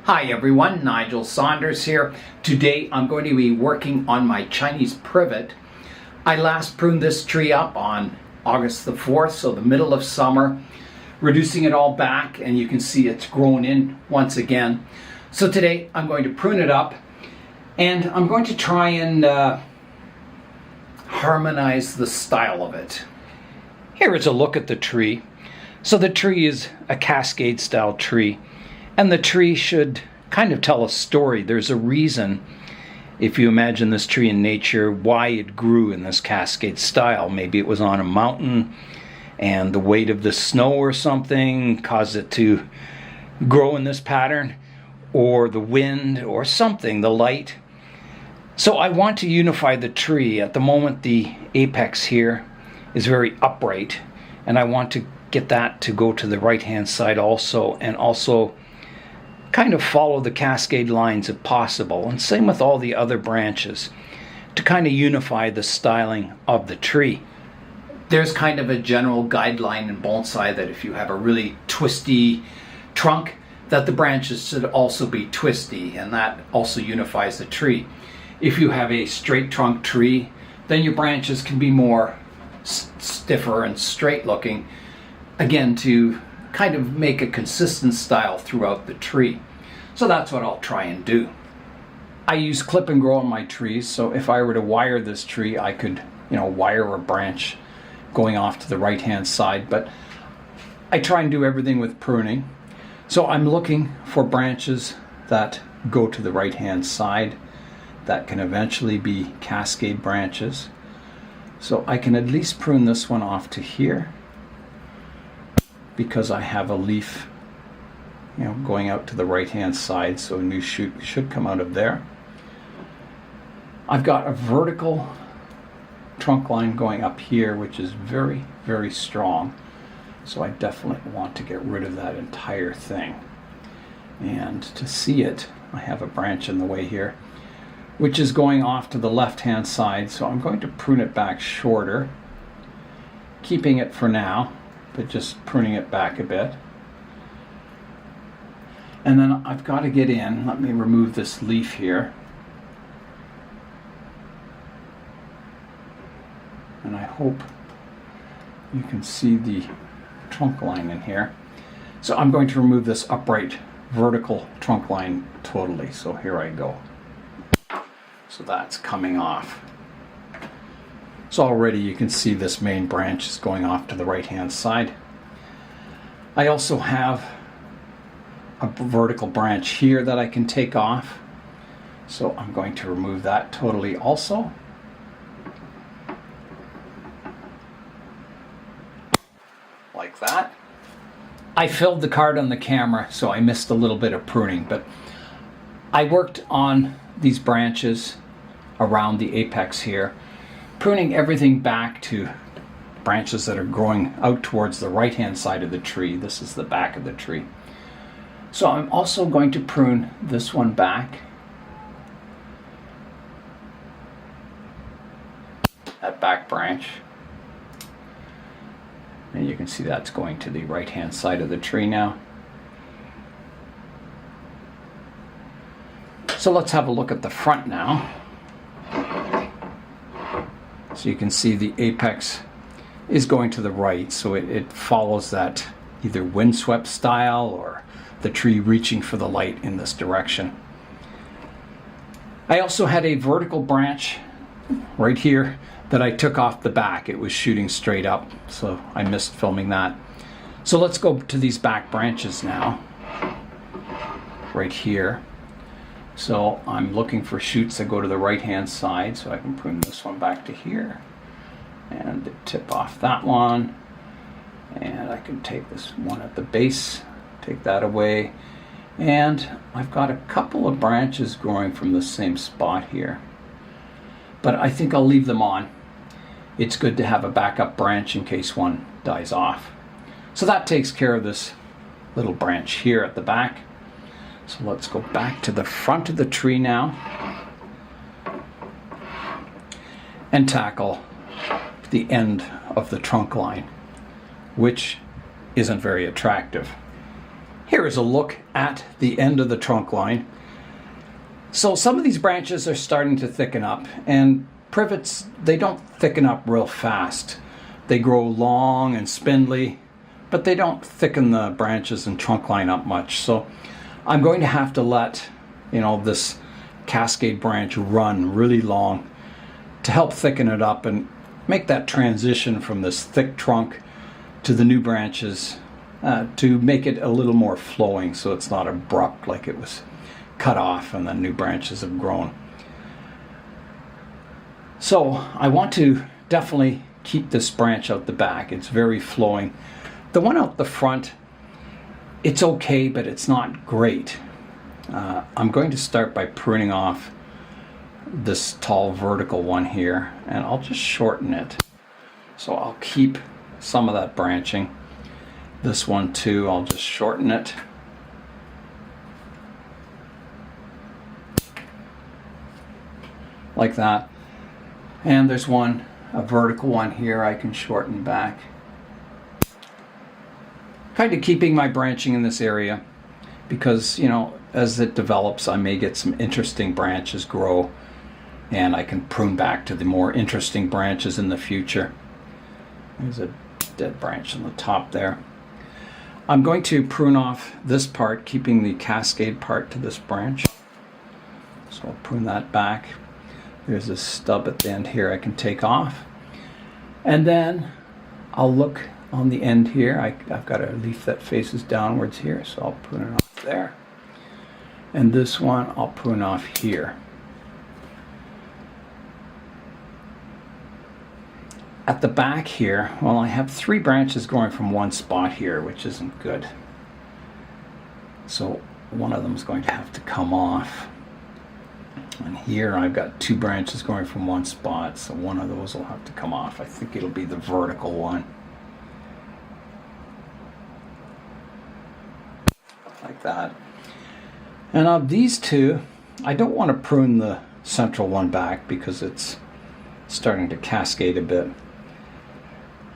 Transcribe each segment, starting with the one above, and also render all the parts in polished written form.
Hi everyone, Nigel Saunders here. Today I'm going to be working on my Chinese Privet. I last pruned this tree up on August the 4th, so the middle of summer, reducing it all back, and you can see it's grown in once again. So today I'm going to prune it up and I'm going to try and harmonize the style of it. Here is a look at the tree. So the tree is a cascade style tree. And the tree should kind of tell a story. There's a reason, if you imagine this tree in nature, why it grew in this cascade style. Maybe it was on a mountain and the weight of the snow or something caused it to grow in this pattern, or the wind or something, the light. So I want to unify the tree. At the moment the apex here is very upright, and I want to get that to go to the right hand side also, and also kind of follow the cascade lines if possible, and same with all the other branches, to kind of unify the styling of the tree. There's kind of a general guideline in bonsai that if you have a really twisty trunk, that the branches should also be twisty, and that also unifies the tree. If you have a straight trunk tree, then your branches can be more stiffer and straight looking, again to kind of make a consistent style throughout the tree. So that's what I'll try and do. I use clip and grow on my trees, so if I were to wire this tree, I could, wire a branch going off to the right hand side, but I try and do everything with pruning. So I'm looking for branches that go to the right hand side that can eventually be cascade branches. So I can at least prune this one off to here, because I have a leaf going out to the right hand side, so a new shoot should come out of there. I've got a vertical trunk line going up here, which is very, very strong, so I definitely want to get rid of that entire thing. And to see it, I have a branch in the way here, which is going off to the left hand side, so I'm going to prune it back shorter, keeping it for now, but just pruning it back a bit. And then I've got to get in. Let me remove this leaf here. And I hope you can see the trunk line in here. So I'm going to remove this upright vertical trunk line totally. So here I go. So that's coming off. So already you can see this main branch is going off to the right hand side. I also have a vertical branch here that I can take off. So I'm going to remove that totally also. Like that. I filled the card on the camera, so I missed a little bit of pruning, but I worked on these branches around the apex here, pruning everything back to branches that are growing out towards the right hand side of the tree. This is the back of the tree. So I'm also going to prune this one back. That back branch. And you can see that's going to the right hand side of the tree now. So let's have a look at the front now. So you can see the apex is going to the right, so it follows that either windswept style or the tree reaching for the light in this direction. I also had a vertical branch right here that I took off the back. It was shooting straight up, so I missed filming that. So let's go to these back branches now, right here. So I'm looking for shoots that go to the right hand side, so I can prune this one back to here and tip off that one, and I can take this one at the base, take that away, and I've got a couple of branches growing from the same spot here, but I think I'll leave them on. It's good to have a backup branch in case one dies off. So that takes care of this little branch here at the back. So let's go back to the front of the tree now and tackle the end of the trunk line, which isn't very attractive. Here is a look at the end of the trunk line. So some of these branches are starting to thicken up, and privets, they don't thicken up real fast. They grow long and spindly, but they don't thicken the branches and trunk line up much. So I'm going to have to let, this cascade branch run really long to help thicken it up and make that transition from this thick trunk to the new branches, to make it a little more flowing so it's not abrupt like it was cut off and the new branches have grown. So I want to definitely keep this branch out the back. It's very flowing. The one out the front, it's okay, but it's not great. I'm going to start by pruning off this tall vertical one here, and I'll just shorten it. So I'll keep some of that branching. This one too, I'll just shorten it. Like that. And there's a vertical one here I can shorten back. Kind of keeping my branching in this area because, as it develops, I may get some interesting branches grow, and I can prune back to the more interesting branches in the future. There's a dead branch on the top there. I'm going to prune off this part, keeping the cascade part to this branch. So I'll prune that back. There's a stub at the end here I can take off. And then I'll look on the end here. I've got a leaf that faces downwards here, so I'll prune it off there. And this one I'll prune off here. At the back here, well, I have 3 branches going from one spot here, which isn't good. So one of them is going to have to come off. And here I've got 2 branches going from one spot, so one of those will have to come off. I think it'll be the vertical one. Like that. And of these 2, I don't want to prune the central one back because it's starting to cascade a bit.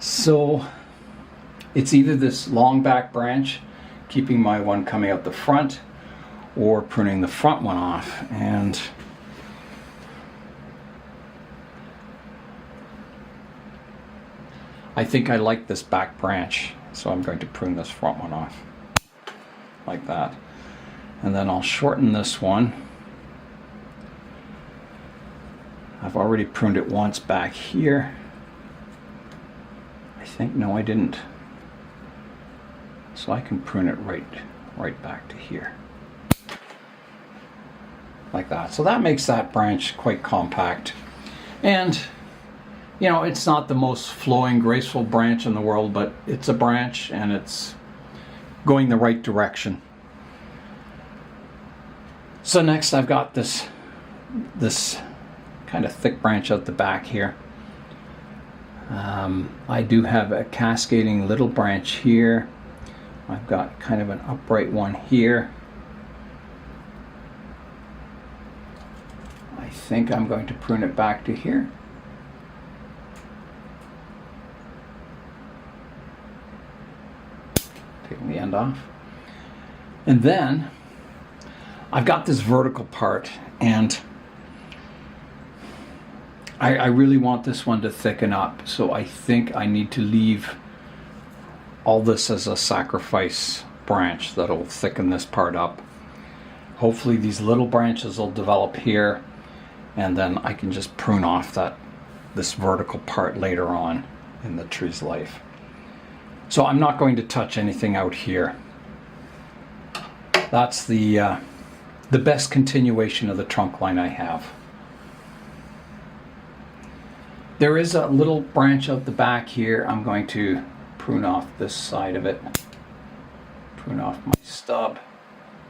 So it's either this long back branch, keeping my one coming out the front, or pruning the front one off. And I think I like this back branch, so I'm going to prune this front one off like that. And then I'll shorten this one. I've already pruned it once back here. I think, no, I didn't. So I can prune it right back to here. Like that. So that makes that branch quite compact. And, it's not the most flowing, graceful branch in the world, but it's a branch and it's going the right direction. So next I've got this kind of thick branch out the back here. I do have a cascading little branch here. I've got kind of an upright one here. I think I'm going to prune it back to here. Taking the end off. And then I've got this vertical part, and I really want this one to thicken up, so I think I need to leave all this as a sacrifice branch that'll thicken this part up. Hopefully these little branches will develop here, and then I can just prune off this vertical part later on in the tree's life. So I'm not going to touch anything out here. That's the best continuation of the trunk line I have. There is a little branch out the back here. I'm going to prune off this side of it, prune off my stub,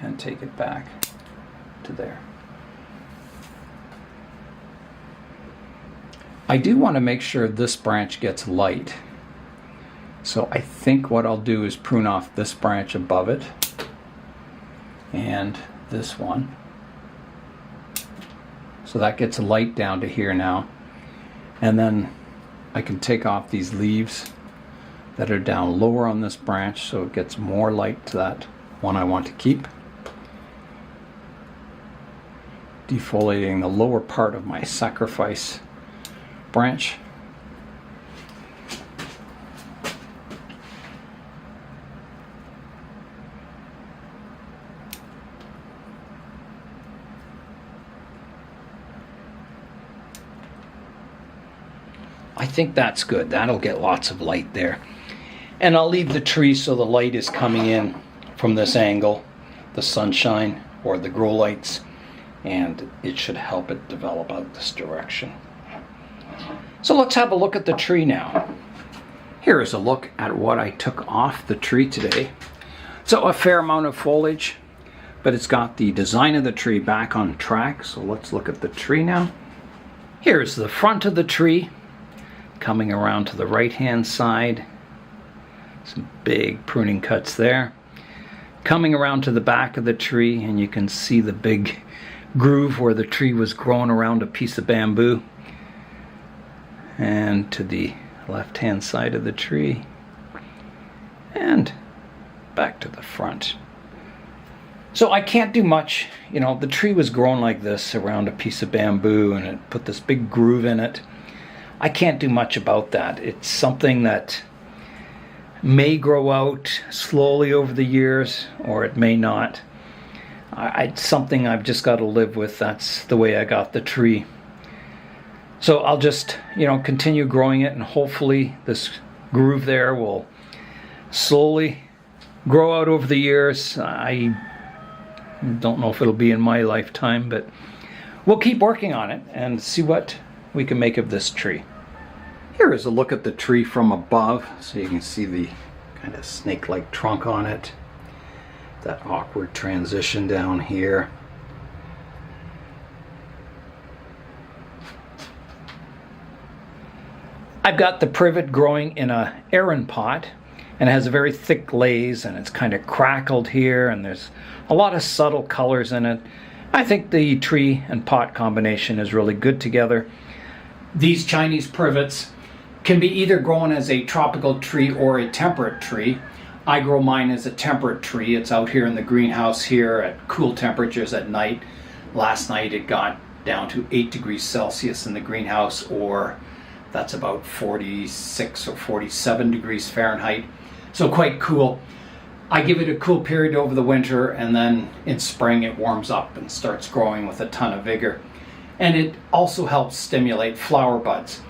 and take it back to there. I do want to make sure this branch gets light. So I think what I'll do is prune off this branch above it and this one. So that gets light down to here now. And then I can take off these leaves that are down lower on this branch so it gets more light to that one I want to keep. Defoliating the lower part of my sacrifice branch. I think that's good. That'll get lots of light there. And I'll leave the tree so the light is coming in from this angle, the sunshine or the grow lights, and it should help it develop out this direction. So let's have a look at the tree now. Here is a look at what I took off the tree today. So a fair amount of foliage, but it's got the design of the tree back on track. So let's look at the tree now. Here's the front of the tree, coming around to the right hand side. Some big pruning cuts there. Coming around to the back of the tree, and you can see the big groove where the tree was growing around a piece of bamboo. And to the left hand side of the tree. And back to the front. So I can't do much. You know, the tree was growing like this around a piece of bamboo, and it put this big groove in it. I can't do much about that. It's something that may grow out slowly over the years, or it may not. It's something I've just got to live with. That's the way I got the tree. So I'll just, continue growing it, and hopefully this groove there will slowly grow out over the years. I don't know if it'll be in my lifetime, but we'll keep working on it and see what we can make of this tree. Here is a look at the tree from above, so you can see the kind of snake-like trunk on it. That awkward transition down here. I've got the privet growing in a aran pot, and it has a very thick glaze, and it's kind of crackled here, and there's a lot of subtle colors in it. I think the tree and pot combination is really good together. These Chinese privets can be either grown as a tropical tree or a temperate tree. I grow mine as a temperate tree. It's out here in the greenhouse here at cool temperatures at night. Last night it got down to 8 degrees Celsius in the greenhouse, or that's about 46 or 47 degrees Fahrenheit. So quite cool. I give it a cool period over the winter, and then in spring it warms up and starts growing with a ton of vigor. And it also helps stimulate flower buds.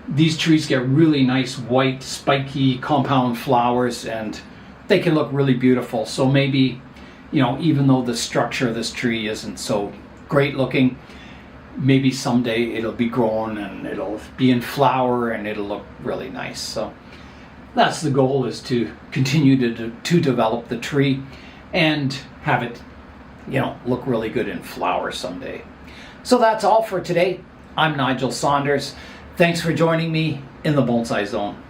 These trees get really nice white spiky compound flowers, and they can look really beautiful. So maybe, even though the structure of this tree isn't so great looking, maybe someday it'll be grown and it'll be in flower and it'll look really nice. So that's the goal, is to continue to develop the tree and have it, look really good in flower someday. So that's all for today. I'm Nigel Saunders. Thanks for joining me in the Bonsai Zone.